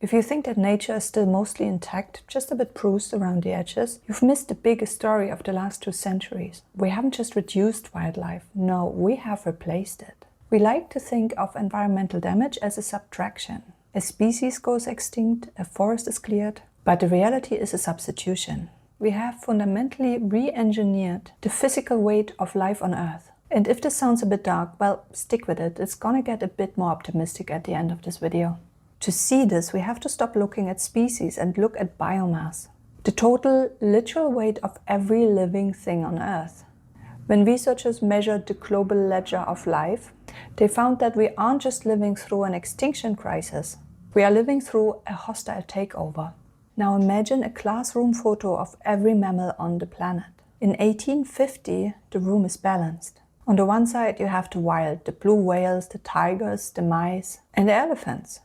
If you think that nature is still mostly intact, just a bit bruised around the edges, you've missed the biggest story of the last 2 centuries. We haven't just reduced wildlife, no, we have replaced it. We like to think of environmental damage as a subtraction. A species goes extinct, a forest is cleared, but the reality is a substitution. We have fundamentally re-engineered the physical weight of life on Earth. And if this sounds a bit dark, well, stick with it. It's gonna get a bit more optimistic at the end of this video. To see this, we have to stop looking at species and look at biomass, the total literal weight of every living thing on Earth. When researchers measured the global ledger of life, they found that we aren't just living through an extinction crisis, we are living through a hostile takeover. Now imagine a classroom photo of every mammal on the planet. In 1850, the room is balanced. On the one side you have the wild, the blue whales, the tigers, the mice, and the elephants.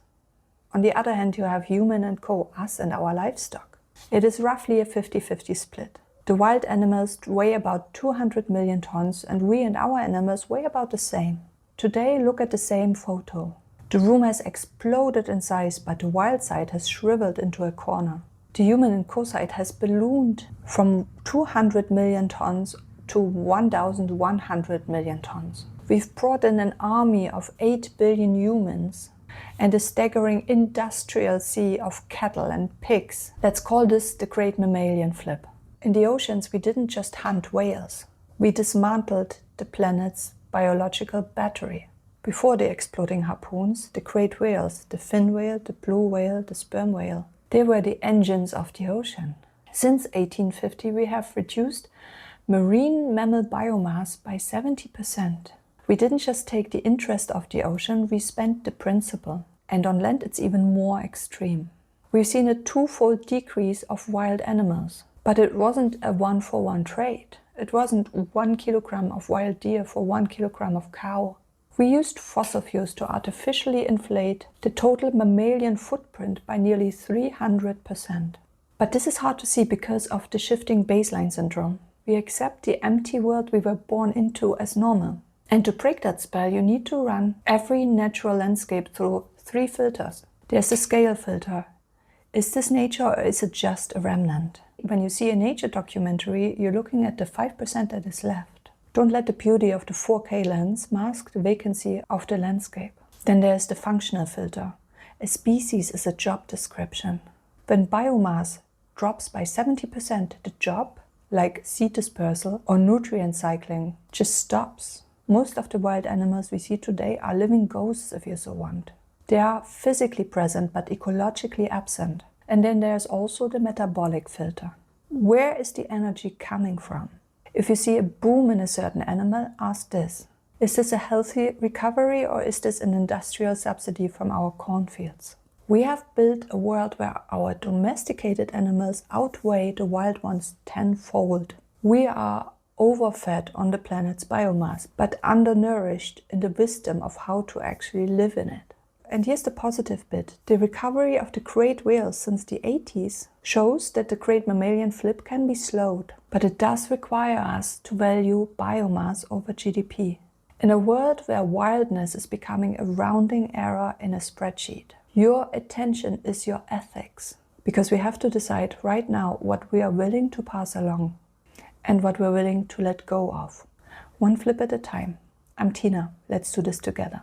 On the other hand, you have human and co, us and our livestock. It is roughly a 50-50 split. The wild animals weigh about 200 million tons and we and our animals weigh about the same. Today, look at the same photo. The room has exploded in size, but the wild side has shriveled into a corner. The human and co side has ballooned from 200 million tons to 1,100 million tons. We've brought in an army of 8 billion humans and a staggering industrial sea of cattle and pigs. Let's call this the Great Mammalian Flip. In the oceans, we didn't just hunt whales. We dismantled the planet's biological battery. Before the exploding harpoons, the great whales, the fin whale, the blue whale, the sperm whale, they were the engines of the ocean. Since 1850, we have reduced marine mammal biomass by 70%. We didn't just take the interest of the ocean, we spent the principle. And on land it's even more extreme. We've seen a 2-fold decrease of wild animals. But it wasn't a 1-for-1 trade. It wasn't 1 kilogram of wild deer for 1 kilogram of cow. We used fossil fuels to artificially inflate the total mammalian footprint by nearly 300%. But this is hard to see because of the shifting baseline syndrome. We accept the empty world we were born into as normal. And to break that spell, you need to run every natural landscape through 3 filters. There's the scale filter. Is this nature or is it just a remnant? When you see a nature documentary, you're looking at the 5% that is left. Don't let the beauty of the 4K lens mask the vacancy of the landscape. Then there's the functional filter. A species is a job description. When biomass drops by 70%, the job, like seed dispersal or nutrient cycling, just stops. Most of the wild animals we see today are living ghosts, if you so want. They are physically present but ecologically absent. And then there's also the metabolic filter. Where is the energy coming from? If you see a boom in a certain animal, ask this. Is this a healthy recovery or is this an industrial subsidy from our cornfields? We have built a world where our domesticated animals outweigh the wild ones tenfold. We are overfed on the planet's biomass, but undernourished in the wisdom of how to actually live in it. And here's the positive bit. The recovery of the great whales since the 80s shows that the great mammalian flip can be slowed, but it does require us to value biomass over GDP. In a world where wildness is becoming a rounding error in a spreadsheet, your attention is your ethics, because we have to decide right now what we are willing to pass along and what we're willing to let go of. One flip at a time. I'm Tina. Let's do this together.